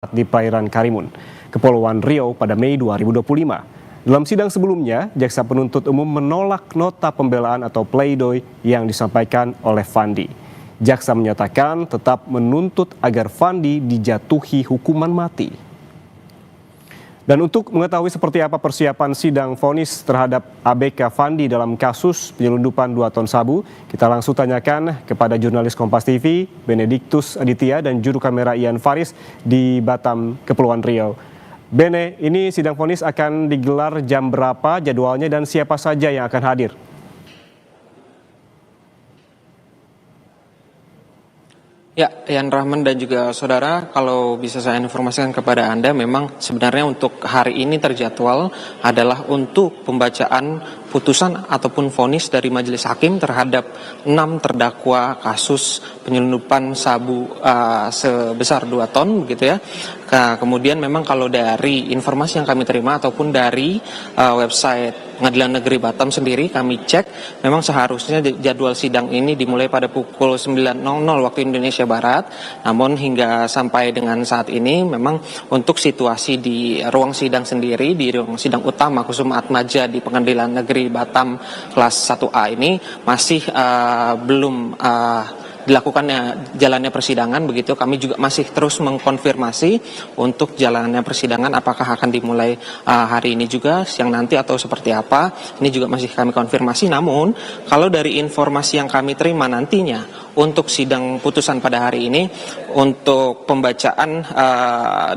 di perairan Karimun, Kepulauan Riau pada Mei 2025. Dalam sidang sebelumnya, jaksa penuntut umum menolak nota pembelaan atau pleidoy yang disampaikan oleh Fandi. Jaksa menyatakan tetap menuntut agar Fandi dijatuhi hukuman mati. Dan untuk mengetahui seperti apa persiapan sidang vonis terhadap ABK Fandi dalam kasus penyelundupan 2 ton sabu, kita langsung tanyakan kepada jurnalis Kompas TV, Benediktus Aditya dan juru kamera Ian Faris di Batam, Kepulauan Riau. Bene, ini sidang vonis akan digelar jam berapa jadwalnya dan siapa saja yang akan hadir? Ya, Yan Rahman dan juga saudara, kalau bisa saya informasikan kepada Anda, memang sebenarnya untuk hari ini terjadwal adalah untuk pembacaan putusan ataupun vonis dari majelis hakim terhadap 6 terdakwa kasus penyelundupan sabu sebesar 2 ton, begitu ya. Kemudian memang kalau dari informasi yang kami terima ataupun dari website Pengadilan Negeri Batam sendiri, kami cek memang seharusnya jadwal sidang ini dimulai pada pukul 9.00 waktu Indonesia Barat. Namun hingga sampai dengan saat ini memang untuk situasi di ruang sidang sendiri, di ruang sidang utama Kusuma Atmaja di Pengadilan Negeri Batam kelas 1A ini masih belum dilakukannya jalannya persidangan, begitu. Kami juga masih terus mengkonfirmasi untuk jalannya persidangan apakah akan dimulai hari ini juga, siang nanti, atau seperti apa. Ini juga masih kami konfirmasi. Namun kalau dari informasi yang kami terima nantinya untuk sidang putusan pada hari ini, untuk pembacaan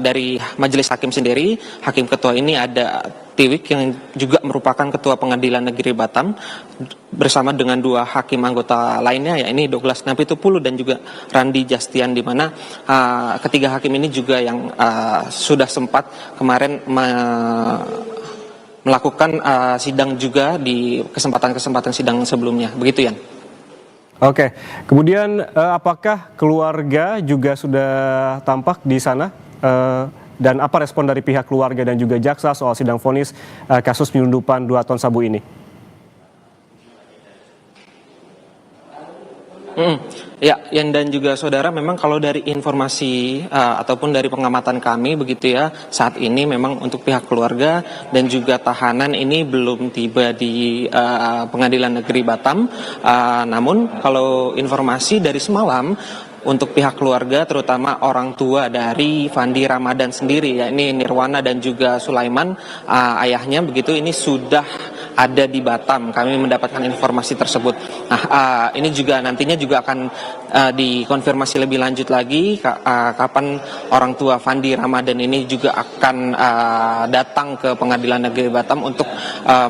dari majelis hakim sendiri, hakim ketua ini ada Tiwik yang juga merupakan ketua Pengadilan Negeri Batam bersama dengan 2 hakim anggota lainnya, yakni Douglas Napitupulu dan juga Randi Jastian, di mana ketiga hakim ini juga yang sudah sempat kemarin melakukan sidang juga di kesempatan-kesempatan sidang sebelumnya, begitu Yan. Oke, kemudian apakah keluarga juga sudah tampak di sana? Dan apa respon dari pihak keluarga dan juga jaksa soal sidang vonis kasus penyelundupan 2 ton sabu ini? Ya, Yan dan juga saudara, memang kalau dari informasi ataupun dari pengamatan kami, begitu ya, saat ini memang untuk pihak keluarga dan juga tahanan ini belum tiba di Pengadilan Negeri Batam. Namun kalau informasi dari semalam, untuk pihak keluarga terutama orang tua dari Fandi Ramadan sendiri, yakni Nirwana dan juga Sulaiman, ayahnya, begitu, ini sudah ada di Batam. Kami mendapatkan informasi tersebut. Nah, ini juga nantinya juga akan dikonfirmasi lebih lanjut lagi kapan orang tua Fandi Ramadan ini juga akan datang ke Pengadilan Negeri Batam untuk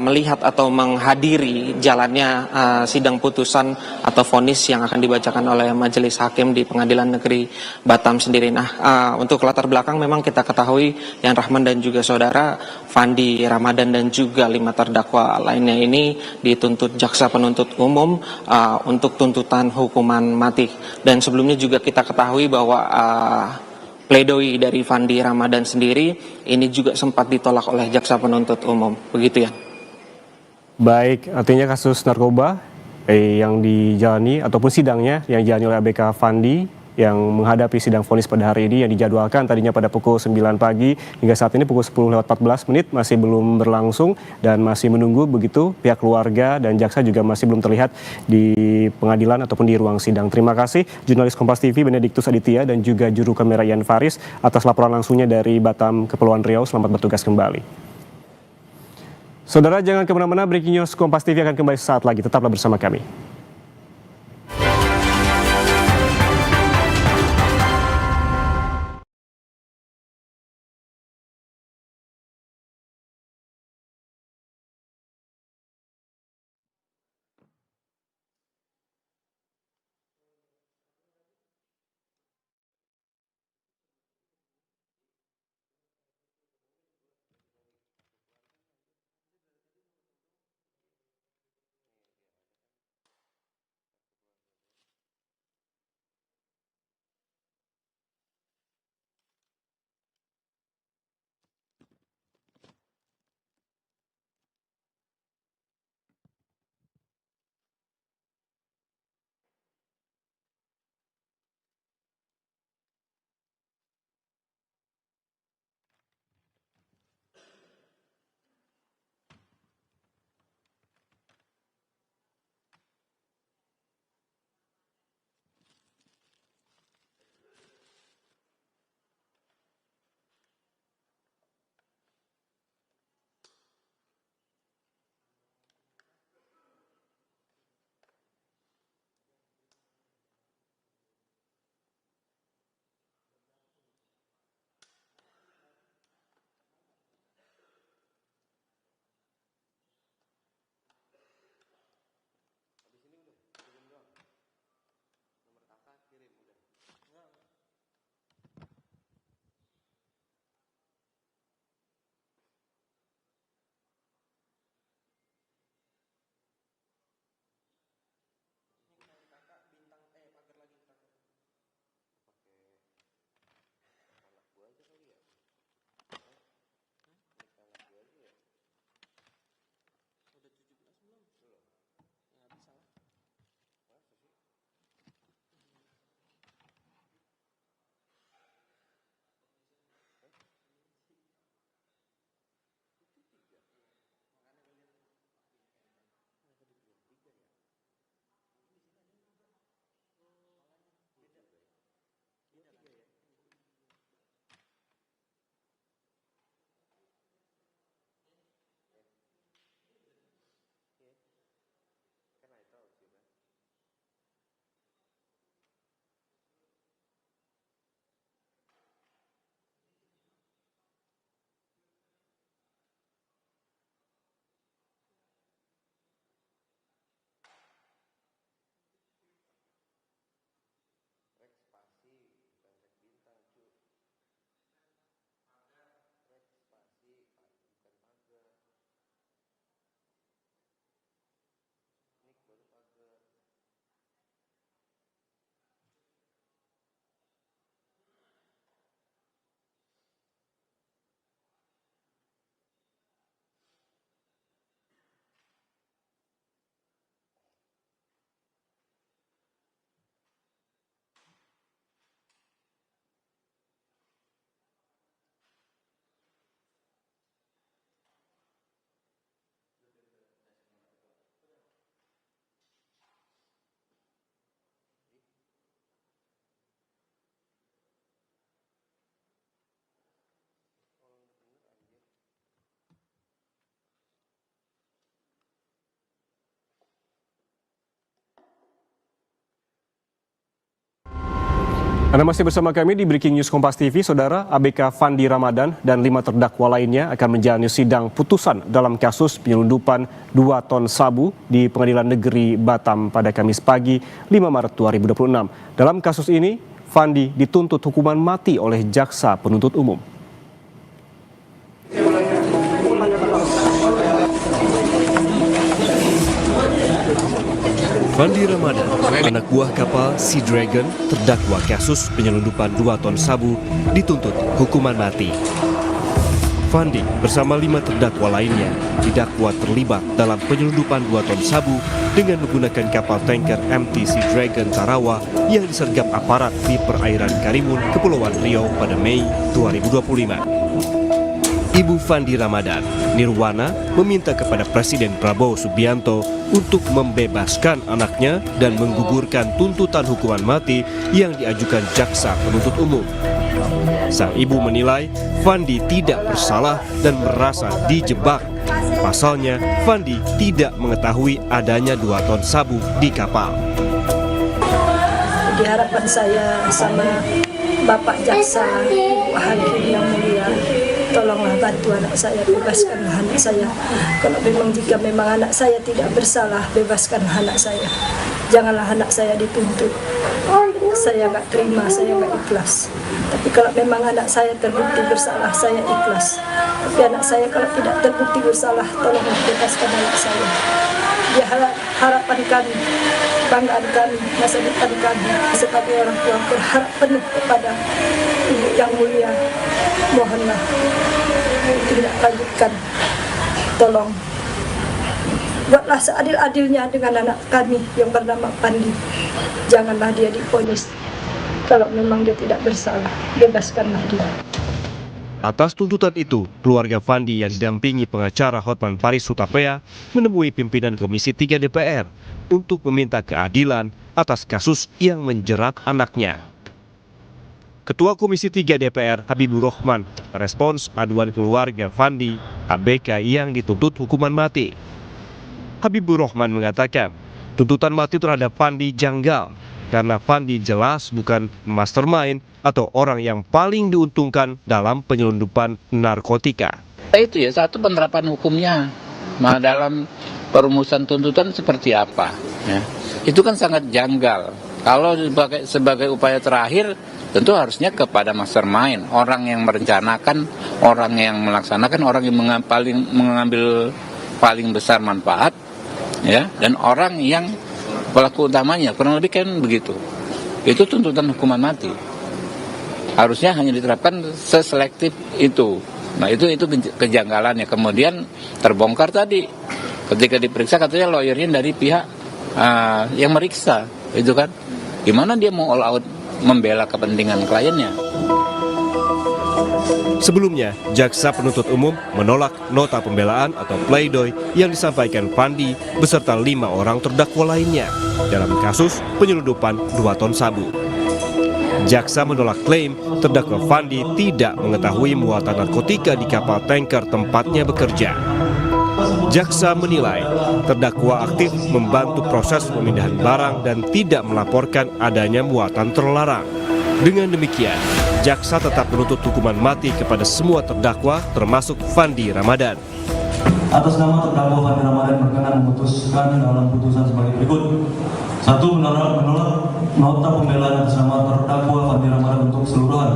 melihat atau menghadiri jalannya sidang putusan atau vonis yang akan dibacakan oleh majelis hakim di Pengadilan Negeri Batam sendiri. Nah, untuk latar belakang memang kita ketahui Yan Rahman dan juga saudara, Fandi Ramadan dan juga 5 terdakwa lainnya ini dituntut jaksa penuntut umum untuk tuntutan hukuman mati. Dan sebelumnya juga kita ketahui bahwa pledoi dari Fandi Ramadan sendiri ini juga sempat ditolak oleh jaksa penuntut umum, begitu ya. Baik, artinya kasus narkoba yang dijalani ataupun sidangnya yang dijalani oleh ABK Fandi yang menghadapi sidang vonis pada hari ini yang dijadwalkan tadinya pada pukul 9 pagi hingga saat ini pukul 10:14 masih belum berlangsung dan masih menunggu, begitu, pihak keluarga dan jaksa juga masih belum terlihat di pengadilan ataupun di ruang sidang. Terima kasih jurnalis Kompas TV Benediktus Aditya dan juga juru kamera Ian Faris atas laporan langsungnya dari Batam, Kepulauan Riau. Selamat bertugas kembali. Saudara, jangan kemana-mana, Breaking News Kompas TV akan kembali saat lagi. Tetaplah bersama kami. Anda masih bersama kami di Breaking News Kompas TV, Saudara. ABK Fandi Ramadan dan 5 terdakwa lainnya akan menjalani sidang putusan dalam kasus penyelundupan 2 ton sabu di Pengadilan Negeri Batam pada Kamis pagi 5 Maret 2026. Dalam kasus ini, Fandi dituntut hukuman mati oleh jaksa penuntut umum. Fandi Ramadan, anak buah kapal Sea Dragon, terdakwa kasus penyelundupan 2 ton sabu, dituntut hukuman mati. Fandi bersama 5 terdakwa lainnya didakwa terlibat dalam penyelundupan 2 ton sabu dengan menggunakan kapal tanker MT Sea Dragon Tarawa yang disergap aparat di perairan Karimun, Kepulauan Riau pada Mei 2025. Ibu Fandi Ramadan, Nirwana, meminta kepada Presiden Prabowo Subianto untuk membebaskan anaknya dan menggugurkan tuntutan hukuman mati yang diajukan jaksa penuntut umum. Sang ibu menilai Fandi tidak bersalah dan merasa dijebak. Pasalnya, Fandi tidak mengetahui adanya 2 ton sabu di kapal. Di harapan saya sama Bapak Jaksa, Ibu Hakim yang mulia, tolonglah bantu anak saya, bebaskanlah anak saya. Kalau jika memang anak saya tidak bersalah, bebaskanlah anak saya. Janganlah anak saya dituntut. Saya nggak terima, saya nggak ikhlas. Tapi kalau memang anak saya terbukti bersalah, saya ikhlas. Tapi anak saya kalau tidak terbukti bersalah, tolonglah bebaskan anak saya. Dia harapan kami, banggaan kami, masa depan kami sebagai orang tua berharap penuh kepada Ibu yang mulia. Mohonlah tidak lanjutkan, tolong buatlah seadil-adilnya dengan anak kami yang bernama Fandi. Janganlah dia divonis. Kalau memang dia tidak bersalah, bebaskanlah dia. Atas tuntutan itu, keluarga Fandi yang didampingi pengacara Hotman Paris Hutapea menemui pimpinan Komisi 3 DPR untuk meminta keadilan atas kasus yang menjerat anaknya. Ketua Komisi 3 DPR Habibur Rahman merespons aduan keluarga Fandi ABK yang dituntut hukuman mati. Habibur Rahman mengatakan tuntutan mati terhadap Fandi janggal karena Fandi jelas bukan mastermind atau orang yang paling diuntungkan dalam penyelundupan narkotika. Itu ya satu penerapan hukumnya. Nah, dalam perumusan tuntutan seperti apa? Ya. Itu kan sangat janggal. Kalau sebagai upaya terakhir, tentu harusnya kepada mastermind, orang yang merencanakan, orang yang melaksanakan, orang yang mengambil paling besar manfaat, ya, dan orang yang pelaku utamanya, kurang lebih kan begitu. Itu tuntutan hukuman mati. Harusnya hanya diterapkan seselektif itu. Nah itu kejanggalannya. Kemudian terbongkar tadi ketika diperiksa katanya lawyernya dari pihak yang meriksa, itu kan. Gimana dia mau all out membela kepentingan kliennya? Sebelumnya, jaksa penuntut umum menolak nota pembelaan atau pleidoy yang disampaikan Fandi beserta 5 orang terdakwa lainnya dalam kasus penyelundupan 2 ton sabu. Jaksa menolak klaim terdakwa Fandi tidak mengetahui muatan narkotika di kapal tanker tempatnya bekerja. Jaksa menilai terdakwa aktif membantu proses pemindahan barang dan tidak melaporkan adanya muatan terlarang. Dengan demikian, jaksa tetap menuntut hukuman mati kepada semua terdakwa termasuk Fandi Ramadan. Atas nama terdakwa Fandi Ramadan berkenan memutuskan dalam putusan sebagai berikut. 1. Menolak nota pembelaan atas nama terdakwa Fandi Ramadan untuk keseluruhan.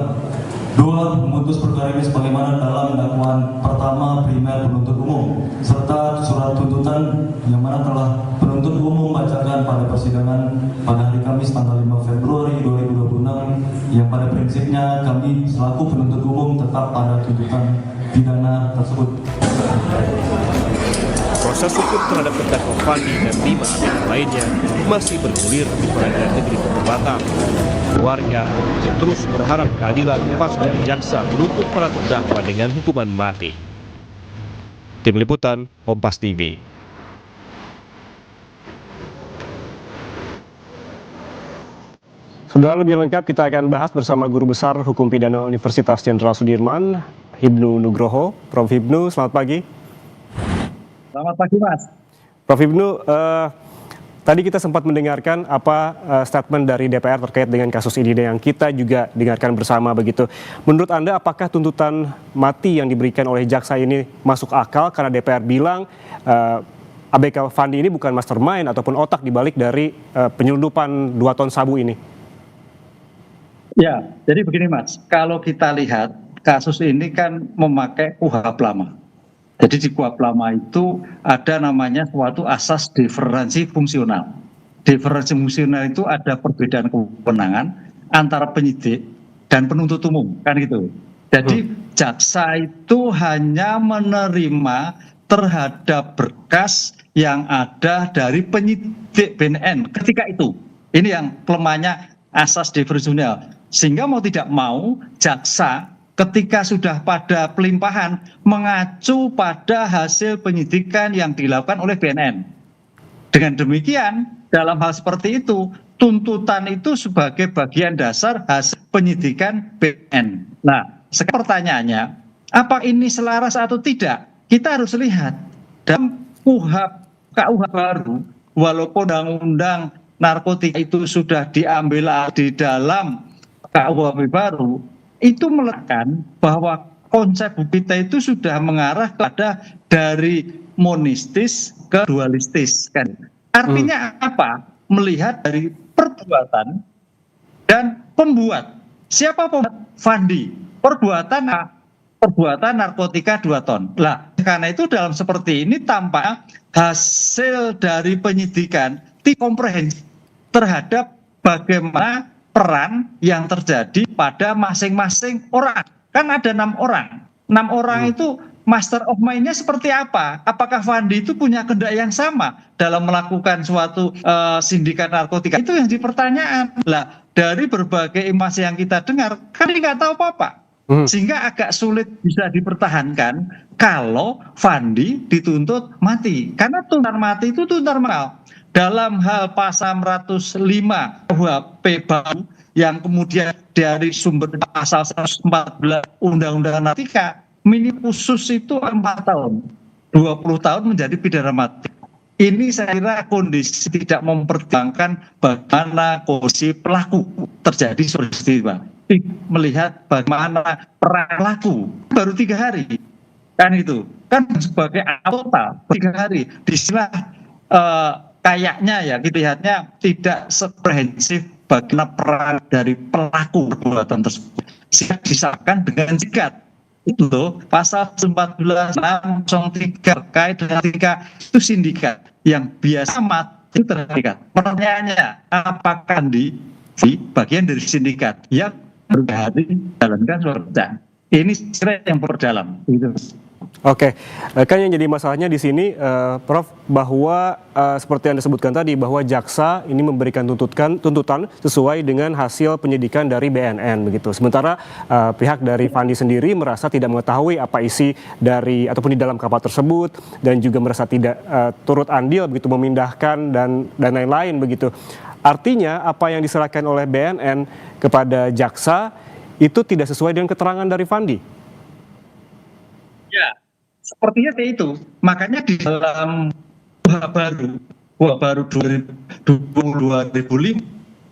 2. Memutus perkara ini sebagaimana dalam dakwaan pertama primer penuntut umum serta surat tuntutan yang mana telah penuntut umum bacakan pada persidangan pada hari Kamis tanggal 5 Februari 2026 yang pada prinsipnya kami selaku penuntut umum tetap pada tuntutan pidana tersebut. Proses hukum terhadap terdakwa Fandi dan 5 ABK lainnya masih bergulir di Pengadilan Negeri Batam. Warga terus berharap keadilan pasca jaksa menuntut para terdakwa dengan hukuman mati. Tim Liputan, Kompas TV. Saudara, lebih lengkap kita akan bahas bersama Guru Besar Hukum Pidana Universitas Jenderal Sudirman, Hibnu Nugroho. Prof. Hibnu, selamat pagi. Selamat pagi, Mas. Prof. Hibnu, Tadi kita sempat mendengarkan statement dari DPR terkait dengan kasus ini dan yang kita juga dengarkan bersama begitu. Menurut Anda apakah tuntutan mati yang diberikan oleh jaksa ini masuk akal karena DPR bilang ABK Fandi ini bukan mastermind ataupun otak dibalik dari penyelundupan 2 ton sabu ini? Ya, jadi begini Mas, kalau kita lihat kasus ini kan memakai KUHP lama. Jadi di KUHP lama itu ada namanya suatu asas diferensi fungsional. Diferensi fungsional itu ada perbedaan kewenangan antara penyidik dan penuntut umum, kan gitu. Jadi jaksa itu hanya menerima terhadap berkas yang ada dari penyidik BNN ketika itu. Ini yang kelemahannya asas diferensi fungsional. Sehingga mau tidak mau jaksa ketika sudah pada pelimpahan mengacu pada hasil penyidikan yang dilakukan oleh BNN. Dengan demikian, dalam hal seperti itu, tuntutan itu sebagai bagian dasar hasil penyidikan BNN. Nah, sekarang pertanyaannya, apa ini selaras atau tidak? Kita harus lihat dalam KUHP baru, walaupun undang-undang narkotika itu sudah diambil di dalam KUHP baru, itu meletakkan bahwa konsep kita itu sudah mengarah pada dari monistis ke dualistis, kan? Artinya apa? Melihat dari perbuatan dan pembuat. Siapa pembuat? Fandi. Perbuatan narkotika 2 ton. Lah, karena itu dalam seperti ini tampaknya hasil dari penyidikan komprehensif terhadap bagaimana peran yang terjadi pada masing-masing orang. Kan ada 6 orang. 6 orang itu master of mind-nya seperti apa? Apakah Fandi itu punya kehendak yang sama dalam melakukan suatu sindikat narkotika? Itu yang dipertanyaan. Lah, dari berbagai informasi yang kita dengar, kan nggak tahu apa-apa. Sehingga agak sulit bisa dipertahankan kalau Fandi dituntut mati. Karena tuntutan mati itu tuntutan moral. Dalam hal pasal 105 KUHP baru yang kemudian dari sumber pasal 114 Undang-Undang Narkotika, minimum khusus itu 4 tahun, 20 tahun menjadi pidana mati. Ini saya kira kondisi tidak mempertimbangkan bagaimana kondisi pelaku terjadi peristiwa. Melihat bagaimana peran pelaku baru 3 hari, kan itu kan sebagai total 3 hari. Disinilah kayaknya ya dilihatnya tidak komprehensif bagaimana peran dari pelaku perbuatan tersebut. Sehingga disahkan dengan sikat. Itu loh, pasal 14.603 terkait dengan itu sindikat yang biasa mati terdekat. Pertanyaannya, apakah di bagian dari sindikat yang berhari jalankan suara? Ini kira yang perdalam. Gitu. Oke, kan yang jadi masalahnya di sini, Prof, bahwa seperti Anda sebutkan tadi, bahwa jaksa ini memberikan tuntutan sesuai dengan hasil penyidikan dari BNN begitu. Sementara pihak dari Fandi sendiri merasa tidak mengetahui apa isi dari ataupun di dalam kapal tersebut dan juga merasa tidak turut andil begitu memindahkan dan lain-lain begitu. Artinya apa yang diserahkan oleh BNN kepada jaksa itu tidak sesuai dengan keterangan dari Fandi. Ya, sepertinya kayak itu. Makanya di dalam KUHP baru 2005,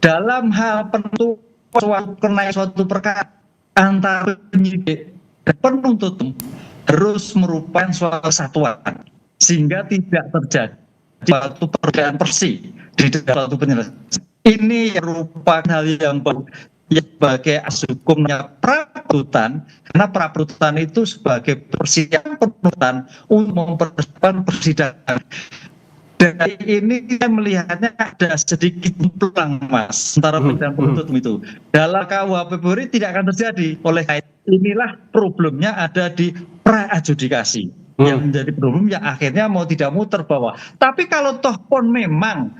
dalam hal penentuan suatu perkara antara penyidik dan penuntut harus merupakan suatu kesatuan, sehingga tidak terjadi suatu perbedaan persis di dalam suatu penyelesaian. Ini merupakan hal yang baru. Ya, sebagai hukumnya pra-penuntutan, karena pra-penuntutan itu sebagai persiapan penuntutan untuk mempersiapkan persidangan. Dari ini kita melihatnya ada sedikit peluang, Mas, antara dan penuntut itu. Dalam KUHP baru tidak akan terjadi. Oleh inilah problemnya ada di pra-adjudikasi. Yang menjadi problem yang akhirnya mau tidak mau terbawa. Tapi kalau toh pun memang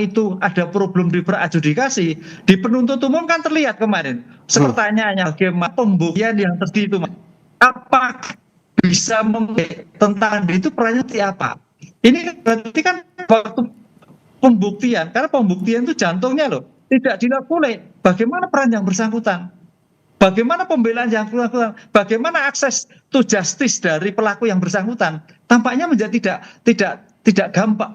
itu ada problem di pra-adjudikasi, di penuntut umum kan terlihat kemarin. Pertanyaannya bagaimana pembuktian yang terjadi itu, apa bisa tentang itu perannya apa? Ini berarti kan waktu pembuktian, karena pembuktian itu jantungnya loh, tidak dilakukan. Bagaimana peran yang bersangkutan? Bagaimana pembelaan yang bersangkutan? Bagaimana akses to justice dari pelaku yang bersangkutan? Tampaknya menjadi tidak gampang,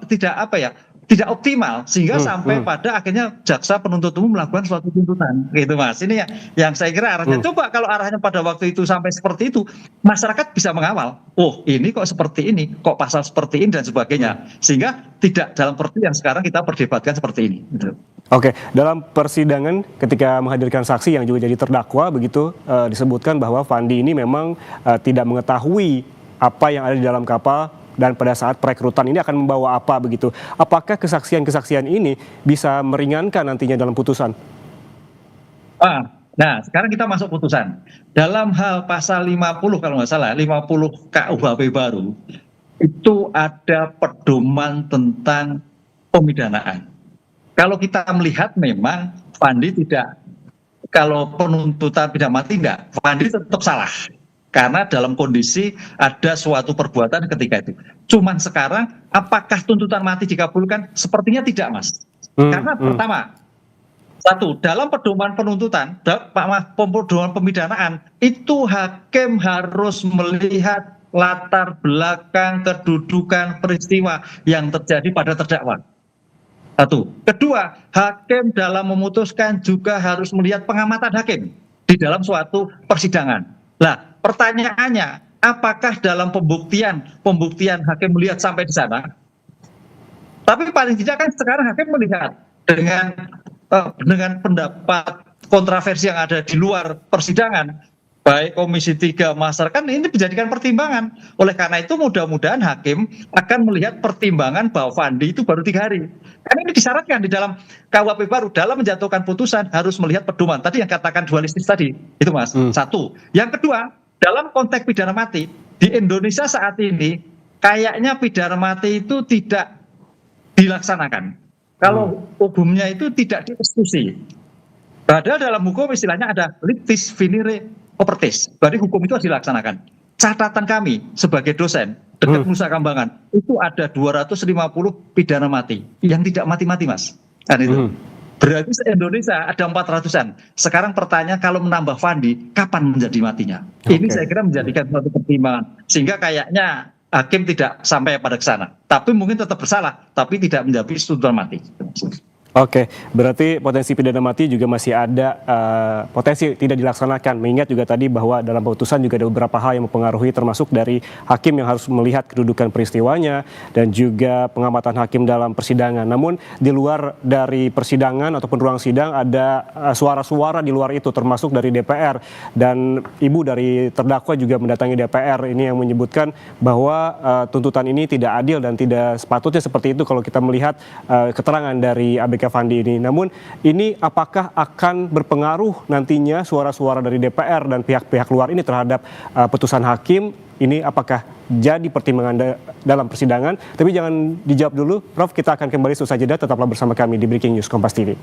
tidak optimal sehingga sampai pada akhirnya jaksa penuntut umum melakukan suatu tuntutan gitu Mas. Ini yang saya kira arahnya. Coba kalau arahnya pada waktu itu sampai seperti itu, masyarakat bisa mengawal. Oh, ini kok seperti ini, kok pasal seperti ini dan sebagainya. Sehingga tidak dalam seperti yang sekarang kita perdebatkan seperti ini gitu. Oke, dalam persidangan ketika menghadirkan saksi yang juga jadi terdakwa begitu disebutkan bahwa Fandi ini memang tidak mengetahui apa yang ada di dalam kapal dan pada saat perekrutan ini akan membawa apa begitu. Apakah kesaksian-kesaksian ini bisa meringankan nantinya dalam putusan? Nah, sekarang kita masuk putusan. Dalam hal pasal 50 kalau nggak salah, 50 KUHP baru, itu ada pedoman tentang pemidanaan. Kalau kita melihat memang Fandi tidak, kalau penuntutan pidana mati enggak, Fandi tetap salah. Karena dalam kondisi ada suatu perbuatan ketika itu. Cuman sekarang apakah tuntutan mati dikabulkan? Sepertinya tidak, Mas. Karena pertama, satu, dalam pedoman penuntutan, pedoman pemidanaan, itu hakim harus melihat latar belakang kedudukan peristiwa yang terjadi pada terdakwa. Satu. Kedua, hakim dalam memutuskan juga harus melihat pengamatan hakim di dalam suatu persidangan. Nah, pertanyaannya, apakah dalam pembuktian hakim melihat sampai di sana? Tapi paling tidak kan sekarang hakim melihat dengan pendapat kontroversi yang ada di luar persidangan, baik Komisi 3 masyarakat ini dijadikan pertimbangan. Oleh karena itu mudah-mudahan hakim akan melihat pertimbangan bahwa Fandi itu baru 3 hari. Karena ini disyaratkan di dalam KUHP baru dalam menjatuhkan putusan harus melihat pedoman. Tadi yang katakan dualistis tadi, itu Mas. Satu. Yang kedua, dalam konteks pidana mati di Indonesia saat ini kayaknya pidana mati itu tidak dilaksanakan. Kalau hukumnya itu tidak dieksekusi. Padahal dalam hukum istilahnya ada lictis finire opertis. Berarti hukum itu harus dilaksanakan. Catatan kami sebagai dosen dekat Nusa Kambangan itu ada 250 pidana mati yang tidak mati-mati Mas. Kan itu. Berarti se-Indonesia ada 400-an. Sekarang pertanyaan kalau menambah Fandi, kapan menjadi matinya? Ini saya kira menjadikan suatu pertimbangan. Sehingga kayaknya hakim tidak sampai pada ke sana. Tapi mungkin tetap bersalah, tapi tidak menjadi tuntutan mati. Oke, berarti potensi pidana mati juga masih ada potensi tidak dilaksanakan. Mengingat juga tadi bahwa dalam putusan juga ada beberapa hal yang mempengaruhi termasuk dari hakim yang harus melihat kedudukan peristiwanya dan juga pengamatan hakim dalam persidangan. Namun di luar dari persidangan ataupun ruang sidang ada suara-suara di luar itu termasuk dari DPR dan ibu dari terdakwa juga mendatangi DPR ini yang menyebutkan bahwa tuntutan ini tidak adil dan tidak sepatutnya seperti itu kalau kita melihat keterangan dari ABK Fandi ini. Namun ini apakah akan berpengaruh nantinya suara-suara dari DPR dan pihak-pihak luar ini terhadap putusan hakim? Ini apakah jadi pertimbangan dalam persidangan? Tapi jangan dijawab dulu, Prof. Kita akan kembali seusai jeda. Tetaplah bersama kami di Breaking News Kompas TV.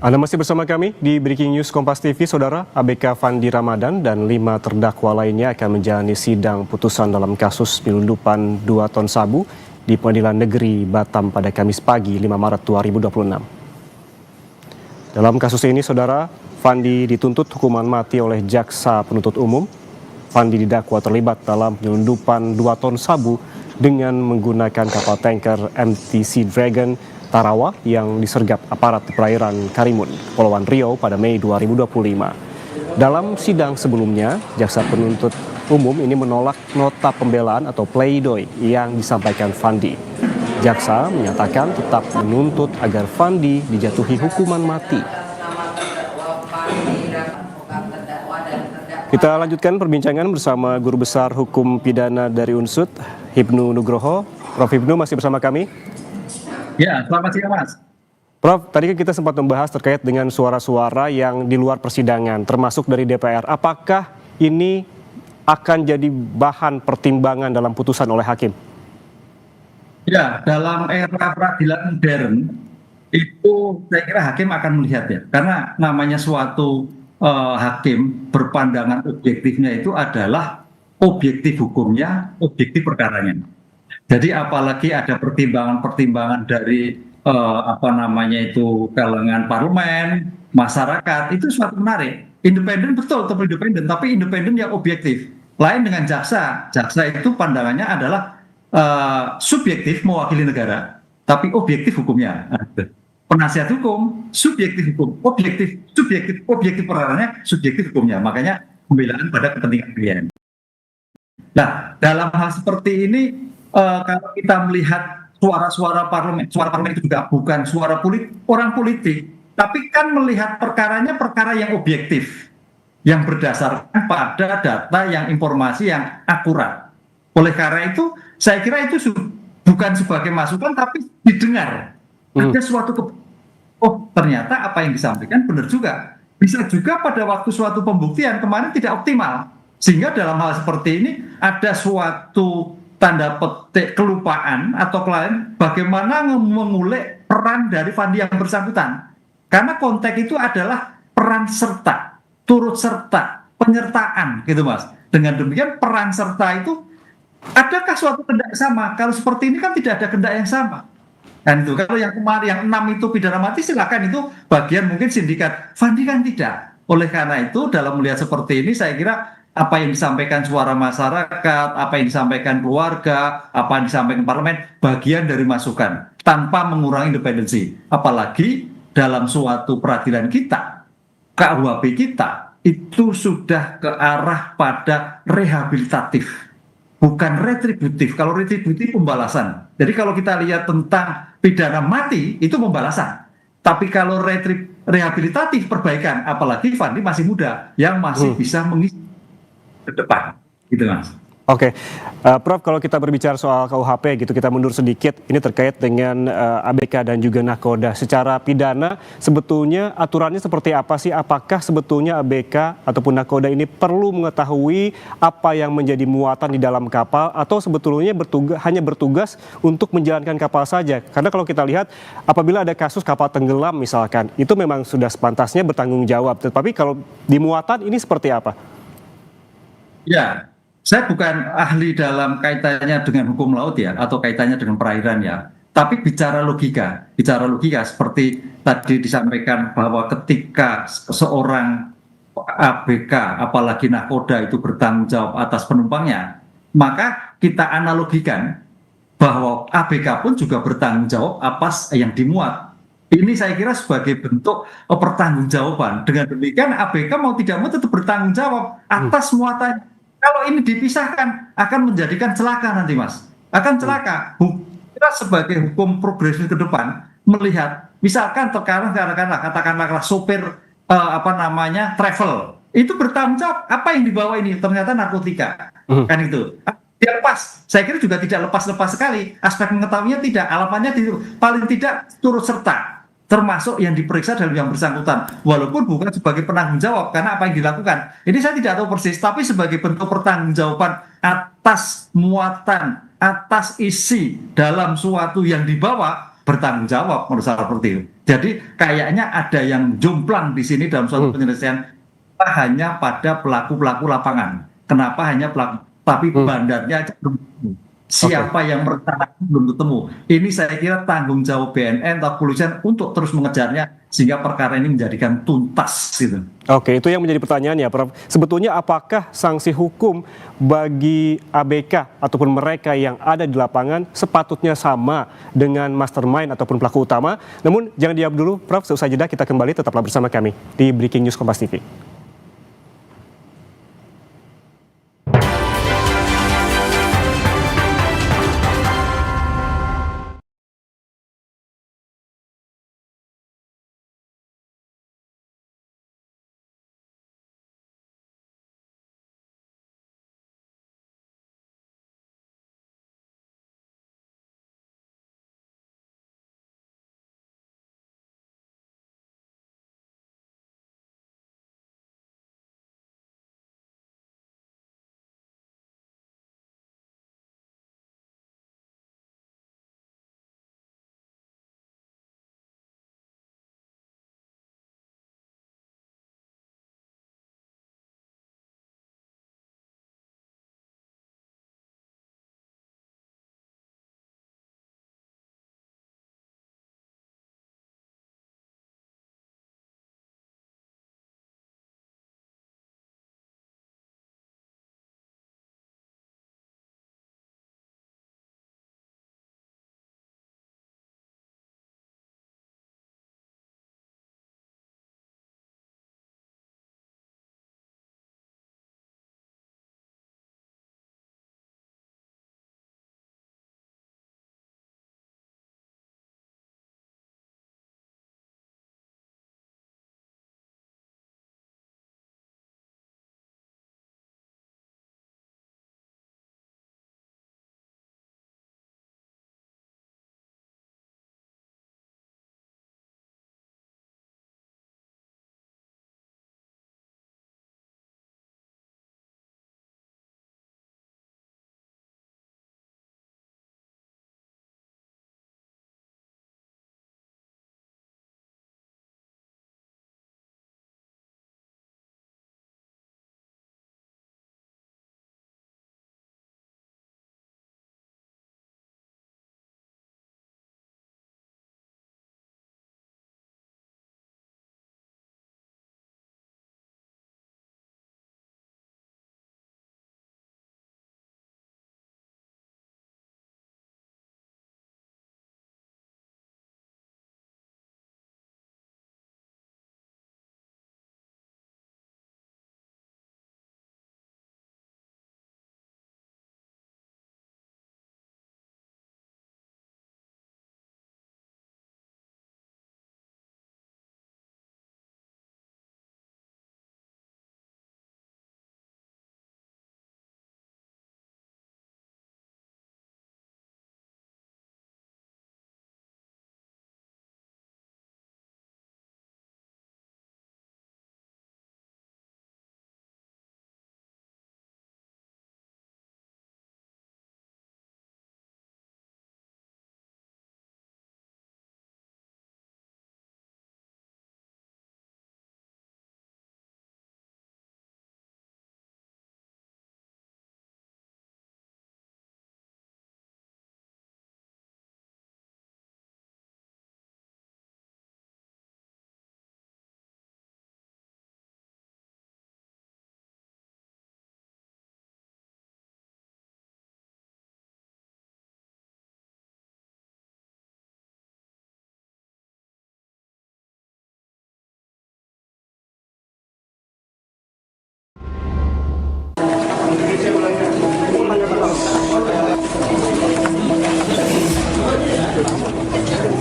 Anda masih bersama kami di Breaking News Kompas TV, Saudara. ABK Fandi Ramadan dan 5 terdakwa lainnya akan menjalani sidang putusan dalam kasus penyelundupan 2 ton sabu di Pengadilan Negeri Batam pada Kamis pagi 5 Maret 2026. Dalam kasus ini, Saudara, Fandi dituntut hukuman mati oleh jaksa penuntut umum. Fandi didakwa terlibat dalam penyelundupan 2 ton sabu dengan menggunakan kapal tanker MTC Dragon Tarawa yang disergap aparat di perairan Karimun, Kepulauan Riau pada Mei 2025. Dalam sidang sebelumnya, jaksa penuntut umum ini menolak nota pembelaan atau pleidoy yang disampaikan Fandi. Jaksa menyatakan tetap menuntut agar Fandi dijatuhi hukuman mati. Kita lanjutkan perbincangan bersama Guru Besar Hukum Pidana dari UNSUD, Hipnu Nugroho. Prof. Hipnu masih bersama kami. Ya, selamat siang Mas. Prof, tadi kan kita sempat membahas terkait dengan suara-suara yang di luar persidangan, termasuk dari DPR. Apakah ini akan jadi bahan pertimbangan dalam putusan oleh hakim? Ya, dalam era peradilan modern, itu saya kira hakim akan melihat ya. Karena namanya suatu hakim berpandangan objektifnya itu adalah objektif hukumnya, objektif perkaranya. Jadi apalagi ada pertimbangan-pertimbangan dari kalangan parlemen, masyarakat, itu suatu menarik. Independen betul, tetap independen, tapi independen yang objektif. Lain dengan jaksa. Jaksa itu pandangannya adalah subjektif mewakili negara, tapi objektif hukumnya. Penasihat hukum, subjektif hukum, objektif perkaranya, subjektif hukumnya. Makanya pembelaan pada kepentingan klien. Nah, dalam hal seperti ini, kalau kita melihat suara parlemen itu juga bukan suara orang politik, tapi kan melihat perkaranya perkara yang objektif, yang berdasarkan pada data yang informasi yang akurat. Oleh karena itu, saya kira itu bukan sebagai masukan, tapi didengar. Ada suatu ternyata apa yang disampaikan benar juga. Bisa juga pada waktu suatu pembuktian kemarin tidak optimal, sehingga dalam hal seperti ini ada suatu tanda petik kelupaan atau klien bagaimana mengulik peran dari Fandi yang bersangkutan. Karena konteks itu adalah peran serta, turut serta, penyertaan gitu Mas. Dengan demikian peran serta itu adakah suatu kehendak sama? Kalau seperti ini kan tidak ada kehendak yang sama. Dan itu kalau yang kemarin yang 6 itu pidana mati silakan, itu bagian mungkin sindikat. Fandi kan tidak. Oleh karena itu dalam melihat seperti ini saya kira apa yang disampaikan suara masyarakat, apa yang disampaikan keluarga, apa yang disampaikan parlemen, bagian dari masukan tanpa mengurangi independensi. Apalagi dalam suatu peradilan kita, KUHP kita, itu sudah ke arah pada rehabilitatif, bukan retributif. Kalau retributif pembalasan. Jadi kalau kita lihat tentang pidana mati, itu pembalasan. Tapi kalau rehabilitatif perbaikan, apalagi Fandi masih muda, yang masih bisa mengisi ke depan, gitu Mas. Oke, Prof, kalau kita berbicara soal KUHP gitu, kita mundur sedikit. Ini terkait dengan ABK dan juga Nakoda. Secara pidana, sebetulnya aturannya seperti apa sih? Apakah sebetulnya ABK ataupun Nakoda ini perlu mengetahui apa yang menjadi muatan di dalam kapal, atau sebetulnya hanya bertugas untuk menjalankan kapal saja? Karena kalau kita lihat, apabila ada kasus kapal tenggelam misalkan, itu memang sudah sepantasnya bertanggung jawab. Tetapi kalau di muatan ini seperti apa? Ya, saya bukan ahli dalam kaitannya dengan hukum laut ya, atau kaitannya dengan perairan ya. Tapi bicara logika seperti tadi disampaikan bahwa ketika seorang ABK, apalagi Nakoda itu bertanggung jawab atas penumpangnya, maka kita analogikan bahwa ABK pun juga bertanggung jawab atas yang dimuat. Ini saya kira sebagai bentuk pertanggungjawaban. Dengan demikian ABK mau tidak mau tetap bertanggung jawab atas muatan. Kalau ini dipisahkan akan menjadikan celaka nanti Mas. Akan celaka. Kita sebagai hukum progresif ke depan melihat misalkan katakanlah sopir travel itu bertanggung jawab, apa yang dibawa ini ternyata narkotika. Kan itu. Tidak lepas. Saya kira juga tidak lepas-lepas sekali. Aspek mengetahuinya tidak, alamannya paling tidak turut serta. Termasuk yang diperiksa dalam yang bersangkutan, walaupun bukan sebagai penanggung jawab karena apa yang dilakukan. Ini saya tidak tahu persis, tapi sebagai bentuk pertanggungjawaban atas muatan, atas isi dalam suatu yang dibawa, bertanggung jawab menurut saya seperti itu. Jadi kayaknya ada yang jomplang di sini dalam suatu penyelesaian hanya pada pelaku-pelaku lapangan. Kenapa hanya pelaku, tapi bandarnya belum ketemu. Siapa yang merencanakan belum ketemu. Ini saya kira tanggung jawab BNN atau kepolisian untuk terus mengejarnya sehingga perkara ini menjadikan tuntas gitu. Oke, itu yang menjadi pertanyaannya, Prof. Sebetulnya apakah sanksi hukum bagi ABK ataupun mereka yang ada di lapangan sepatutnya sama dengan mastermind ataupun pelaku utama? Namun jangan dijawab dulu, Prof. Seusai jeda kita kembali, tetaplah bersama kami di Breaking News Kompas TV.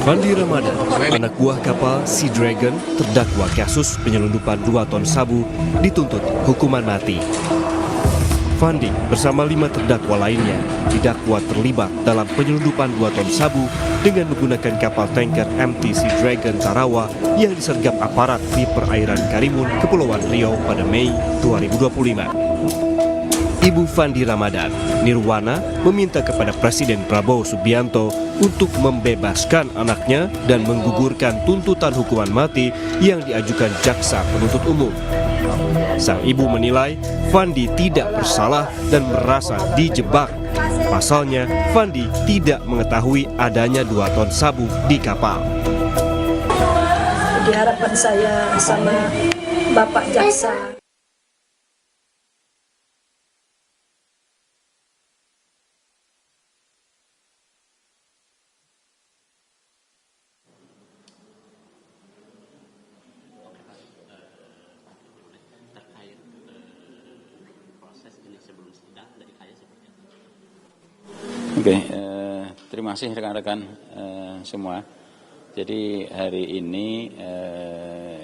Fandi Ramadan, anak buah kapal Sea Dragon, terdakwa kasus penyelundupan 2 ton sabu, dituntut hukuman mati. Fandi bersama 5 terdakwa lainnya didakwa terlibat dalam penyelundupan 2 ton sabu dengan menggunakan kapal tanker MT Sea Dragon Tarawa yang disergap aparat di perairan Karimun, Kepulauan Riau pada Mei 2025. Ibu Fandi Ramadan, Nirwana, meminta kepada Presiden Prabowo Subianto untuk membebaskan anaknya dan menggugurkan tuntutan hukuman mati yang diajukan jaksa penuntut umum. Sang ibu menilai Fandi tidak bersalah dan merasa dijebak. Pasalnya, Fandi tidak mengetahui adanya 2 ton sabu di kapal. Jadi harapan saya sama Bapak Jaksa. Oke, terima kasih rekan-rekan semua. Jadi hari ini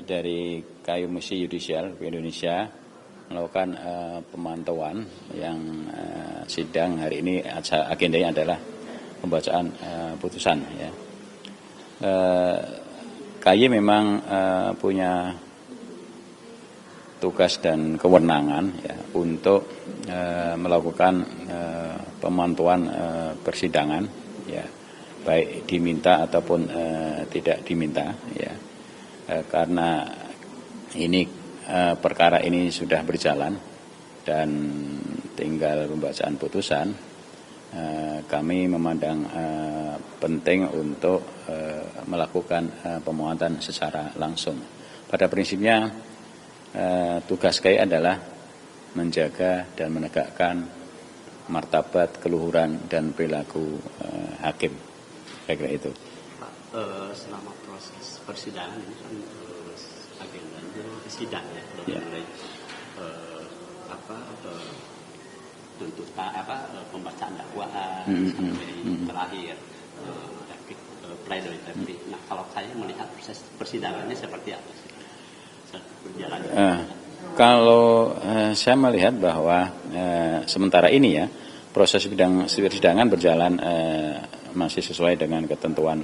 dari Komisi Yudisial Indonesia melakukan pemantauan yang sidang hari ini agendanya adalah pembacaan putusan. Ya. KY memang punya tugas dan kewenangan ya, untuk melakukan pemantauan persidangan, ya, baik diminta ataupun tidak diminta, ya, karena ini perkara ini sudah berjalan dan tinggal pembacaan putusan. Kami memandang penting untuk melakukan pemohon secara langsung. Pada prinsipnya tugas KY adalah menjaga dan menegakkan martabat, keluhuran dan perilaku hakim. Kira-kira itu. Pak, selama proses persidangan ini kan agendanya sidang ya, dari mulai tuntutan pembacaan dakwaan sampai terakhir pledoi. Nah, kalau saya melihat proses persidangannya seperti apa sih? Berjalan. Kalau saya melihat bahwa sementara ini ya proses persidangan berjalan masih sesuai dengan ketentuan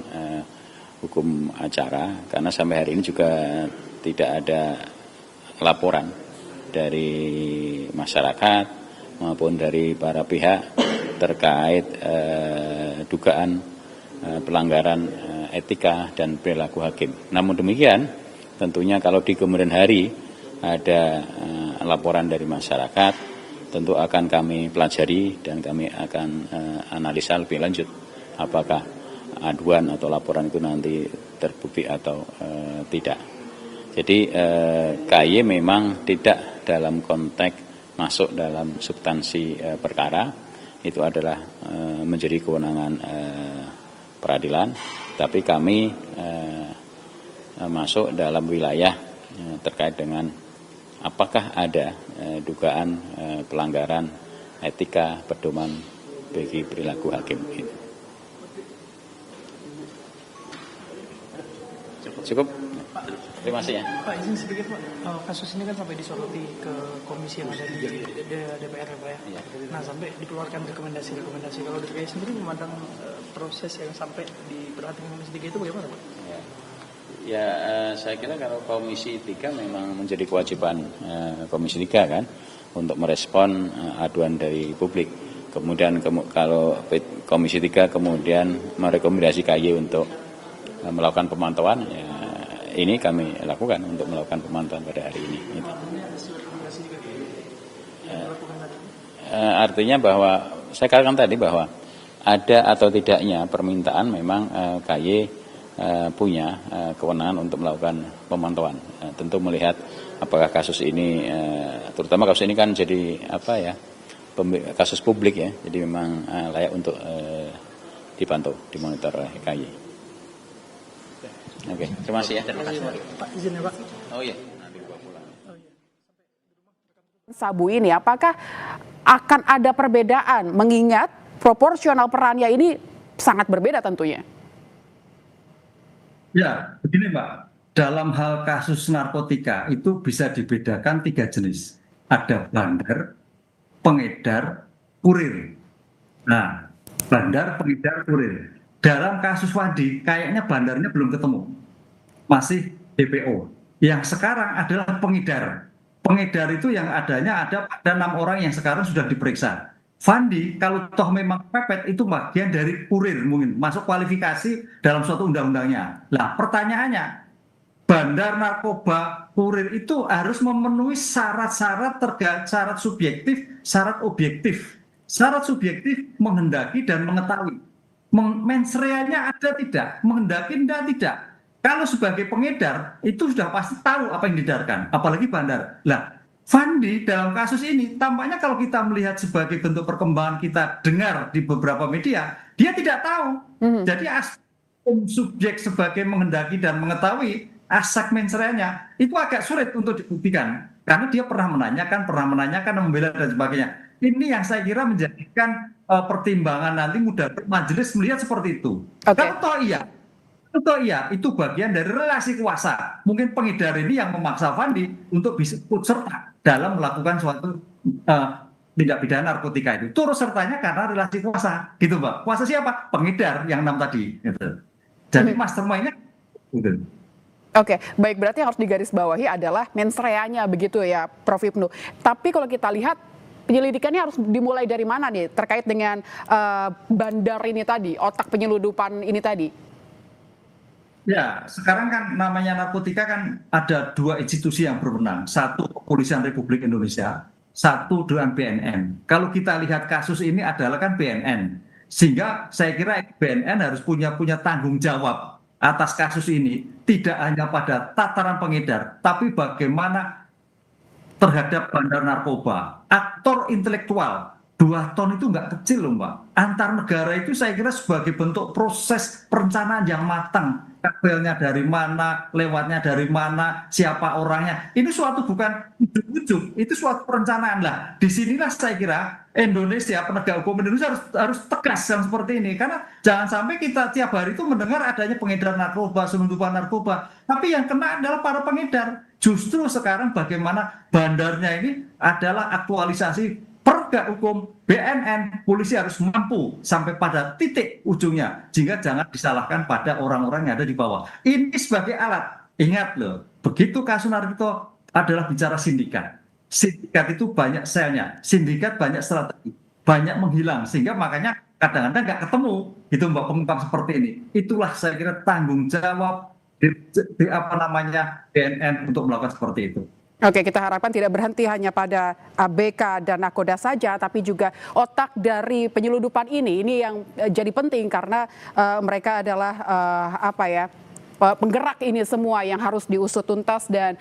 hukum acara, karena sampai hari ini juga tidak ada laporan dari masyarakat maupun dari para pihak terkait dugaan pelanggaran etika dan perilaku hakim. Namun demikian, tentunya kalau di kemudian hari ada laporan dari masyarakat, tentu akan kami pelajari dan kami akan analisa lebih lanjut apakah aduan atau laporan itu nanti terbukti atau tidak. Jadi KY memang tidak dalam konteks masuk dalam substansi perkara, itu adalah menjadi kewenangan peradilan, tapi kami masuk dalam wilayah terkait dengan apakah ada dugaan pelanggaran etika pedoman bagi perilaku hakim. Cukup? Terima kasih ya. Pak, izin sedikit Pak, kasus ini kan sampai disoroti ke komisi yang ada di DPR ya Pak ya. Nah, sampai dikeluarkan rekomendasi. Kalau DPR sendiri memandang proses yang sampai diperhatikan Komisi 3 itu bagaimana Pak? Ya, saya kira kalau Komisi 3 memang menjadi kewajiban Komisi 3 kan untuk merespon aduan dari publik. Kemudian kalau Komisi 3 kemudian merekomendasi KY untuk melakukan pemantauan, ya, ini kami lakukan untuk melakukan pemantauan pada hari ini. Artinya bahwa saya katakan tadi bahwa ada atau tidaknya permintaan memang KY punya kewenangan untuk melakukan pemantauan. Tentu melihat apakah kasus ini, terutama kasus ini kan jadi kasus publik ya, jadi memang layak untuk dipantau, dimonitor oleh KY. Oke, terima kasih ya. Terima kasih Pak, izin ya Pak. Oh iya, nanti gua pulang. Sabu ini apakah akan ada perbedaan mengingat proporsional perannya ini sangat berbeda tentunya? Ya, begini Mbak, dalam hal kasus narkotika itu bisa dibedakan 3 jenis. Ada bandar, pengedar, kurir. Nah, bandar, pengedar, kurir. Dalam kasus Wadi, kayaknya bandarnya belum ketemu. Masih DPO. Yang sekarang adalah pengedar. pengedar itu yang adanya ada 6 orang yang sekarang sudah diperiksa. Fandi kalau toh memang pepet itu bagian dari kurir mungkin masuk kualifikasi dalam suatu undang-undangnya. Nah pertanyaannya, bandar narkoba kurir itu harus memenuhi syarat-syarat syarat subjektif, syarat objektif. Syarat subjektif menghendaki dan mengetahui. Mens rea-nya ada tidak, menghendaki tidak. Kalau sebagai pengedar itu sudah pasti tahu apa yang diedarkan, apalagi bandar. Lah, Fandi dalam kasus ini tampaknya kalau kita melihat sebagai bentuk perkembangan kita dengar di beberapa media, dia tidak tahu. Jadi subjek sebagai menghendaki dan mengetahui aspek mens rea-nya itu agak sulit untuk dibuktikan karena dia pernah menanyakan, membela dan sebagainya. Ini yang saya kira menjadikan pertimbangan nanti mudah majelis melihat seperti itu. Kalau toh iya, itu bagian dari relasi kuasa. Mungkin pengedar ini yang memaksa Fandi untuk bisa ikut serta dalam melakukan suatu tindak pidana narkotika itu. Turut sertanya karena relasi kuasa, gitu Mbak. Kuasa siapa? Pengedar yang 6 tadi. Gitu. Jadi mastermind-nya gitu. Oke, baik, berarti yang harus digarisbawahi adalah mens rea-nya begitu ya, Prof. Ibnu. Tapi kalau kita lihat penyelidikannya harus dimulai dari mana nih terkait dengan bandar ini tadi, otak penyeludupan ini tadi? Ya, sekarang kan namanya narkotika kan ada 2 institusi yang berwenang. Satu Kepolisian Republik Indonesia, satu dengan BNN. Kalau kita lihat kasus ini adalah kan BNN. Sehingga saya kira BNN harus punya tanggung jawab atas kasus ini. Tidak hanya pada tataran pengedar, tapi bagaimana terhadap bandar narkoba. Aktor intelektual, 2 ton itu nggak kecil loh Mbak. Antar negara itu saya kira sebagai bentuk proses perencanaan yang matang. Kabelnya dari mana, lewatnya dari mana, siapa orangnya. Ini suatu bukan ujuk-ujuk, itu suatu perencanaan lah. Disinilah saya kira Indonesia, penegak hukum Indonesia harus tegas yang seperti ini. Karena jangan sampai kita tiap hari itu mendengar adanya pengedar narkoba, selundupan narkoba. Tapi yang kena adalah para pengedar. Justru sekarang bagaimana bandarnya ini adalah aktualisasi penegak hukum, BNN, polisi harus mampu sampai pada titik ujungnya. Jika jangan disalahkan pada orang-orang yang ada di bawah. Ini sebagai alat. Ingat loh, begitu kasus narkoba adalah bicara sindikat. Sindikat itu banyak selnya, sindikat banyak strategi, banyak menghilang. Sehingga makanya kadang-kadang nggak ketemu gitu Mbak pengungkap seperti ini. Itulah saya kira tanggung jawab di BNN untuk melakukan seperti itu. Oke, kita harapkan tidak berhenti hanya pada ABK dan nakoda saja, tapi juga otak dari penyeludupan ini yang jadi penting karena mereka adalah penggerak ini semua yang harus diusut tuntas dan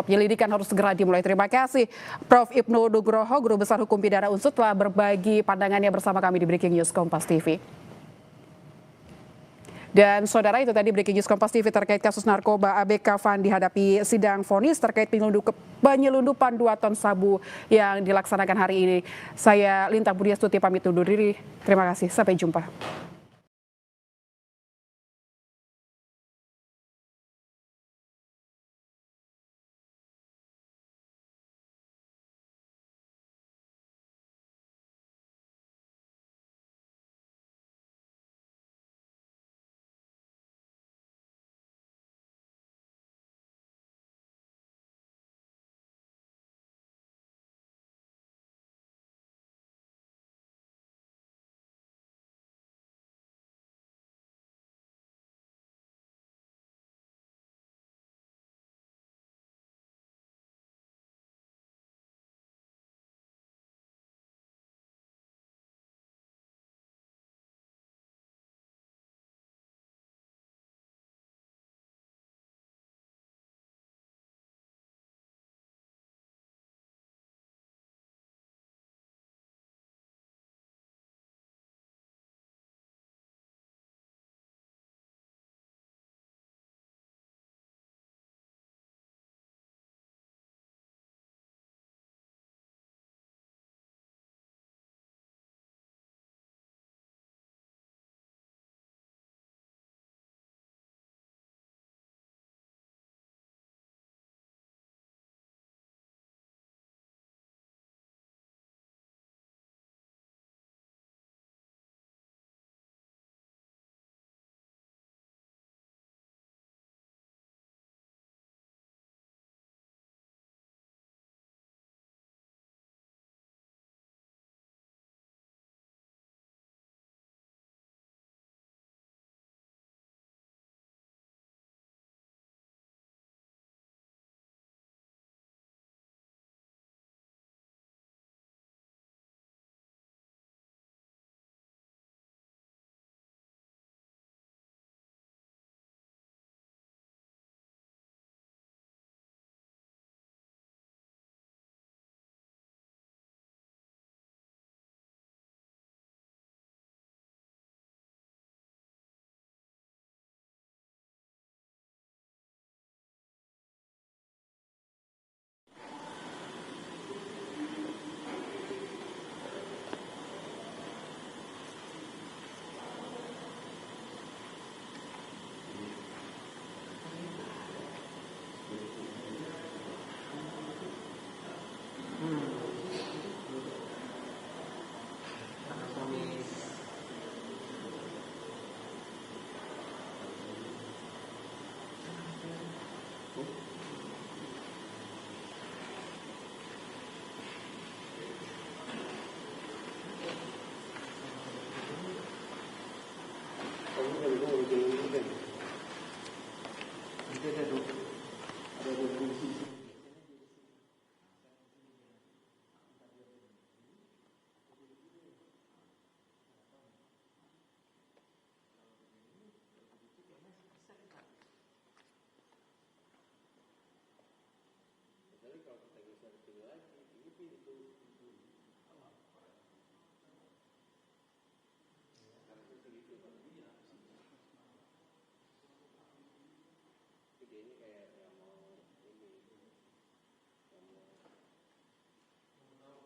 penyelidikan harus segera dimulai. Terima kasih Prof. Ibnu Nugroho, Guru Besar Hukum Pidana Unsud, telah berbagi pandangannya bersama kami di Breaking News Kompas TV. Dan saudara, itu tadi Breaking News Kompas TV terkait kasus narkoba ABK Fandi dihadapi sidang vonis terkait penyelundupan 2 ton sabu yang dilaksanakan hari ini. Saya Lintang Budiastuti pamit undur diri. Terima kasih, sampai jumpa. ini kayak yang mau ini yang mau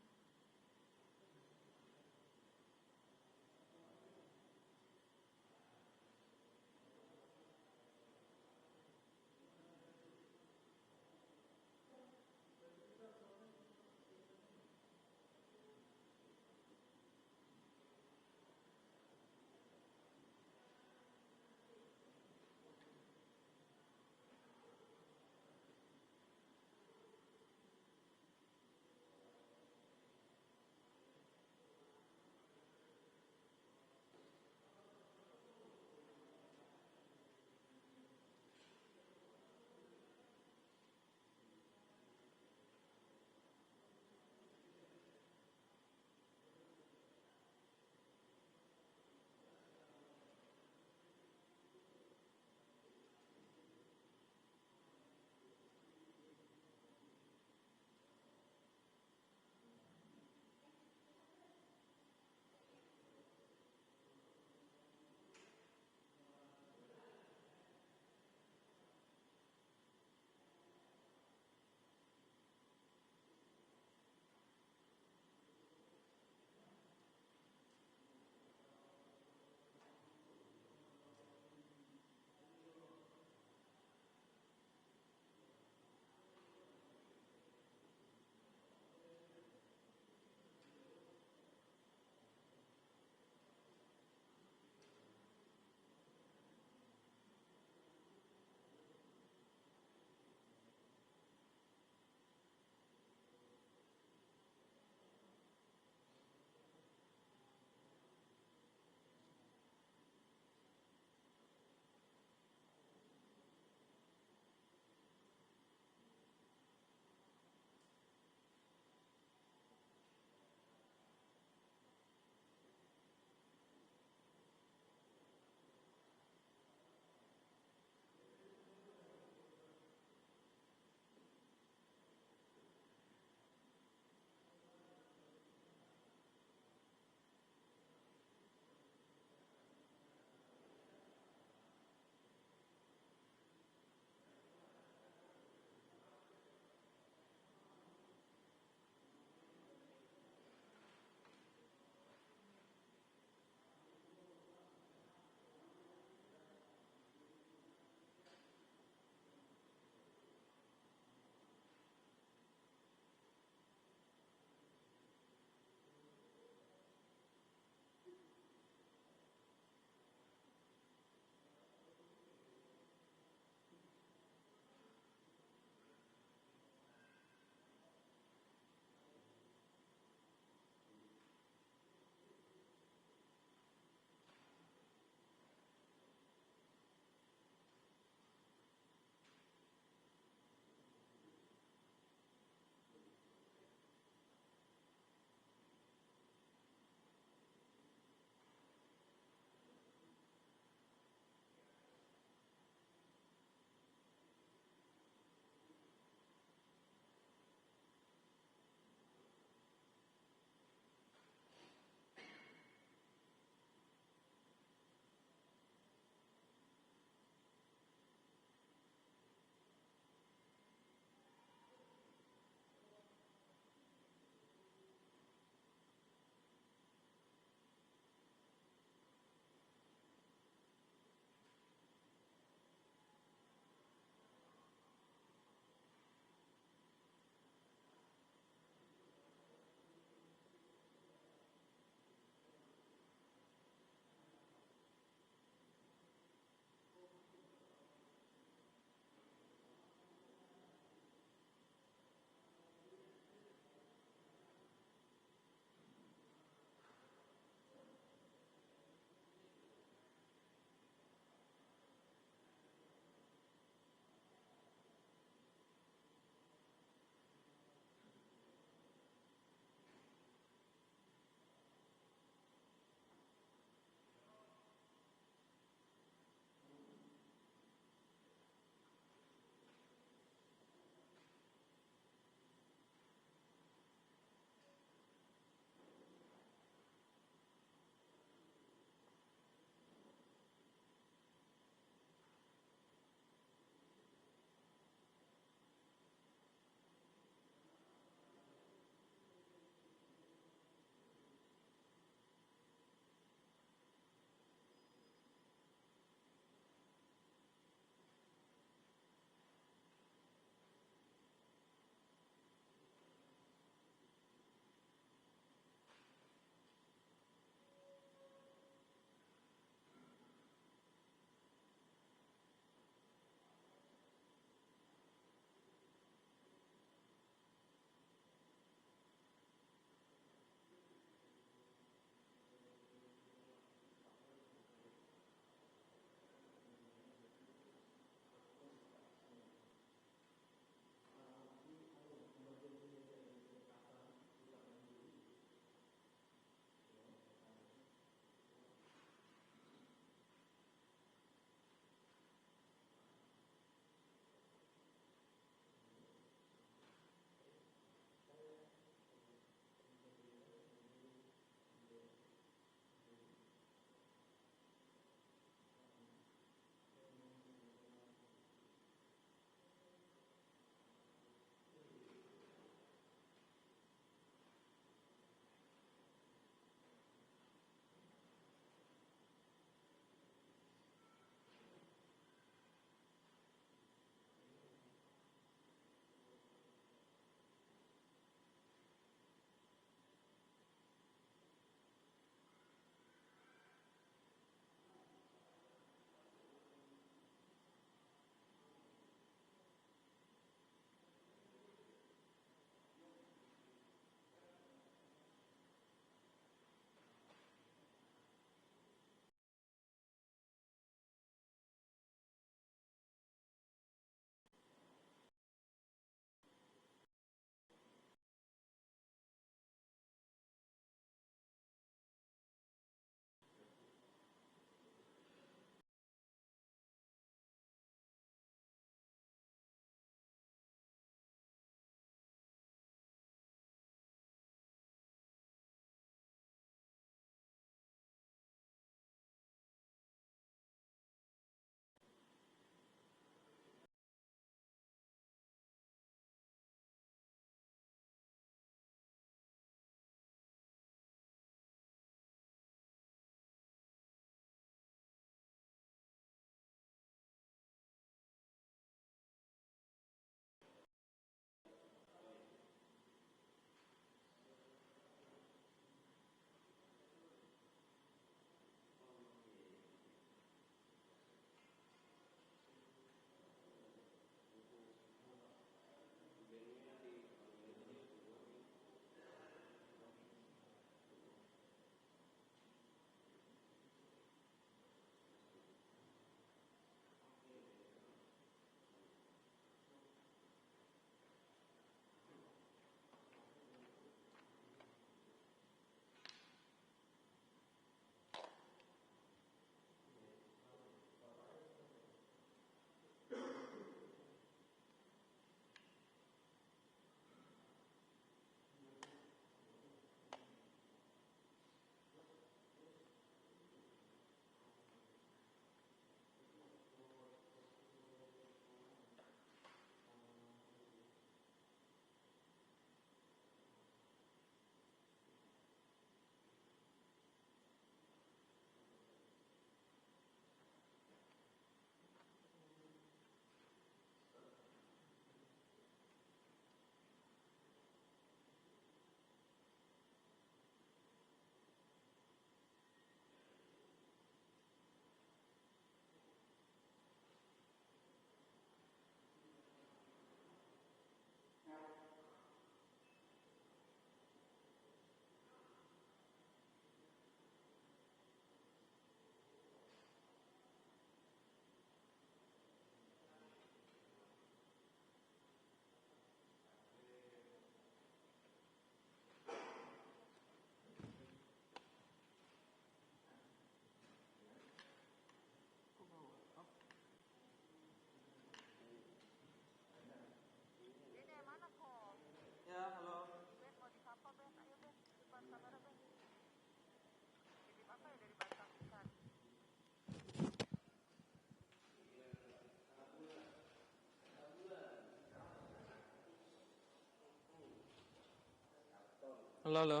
Halo, halo.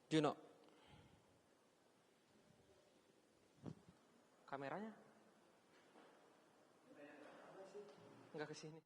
Juno. Kameranya? Enggak ke sini.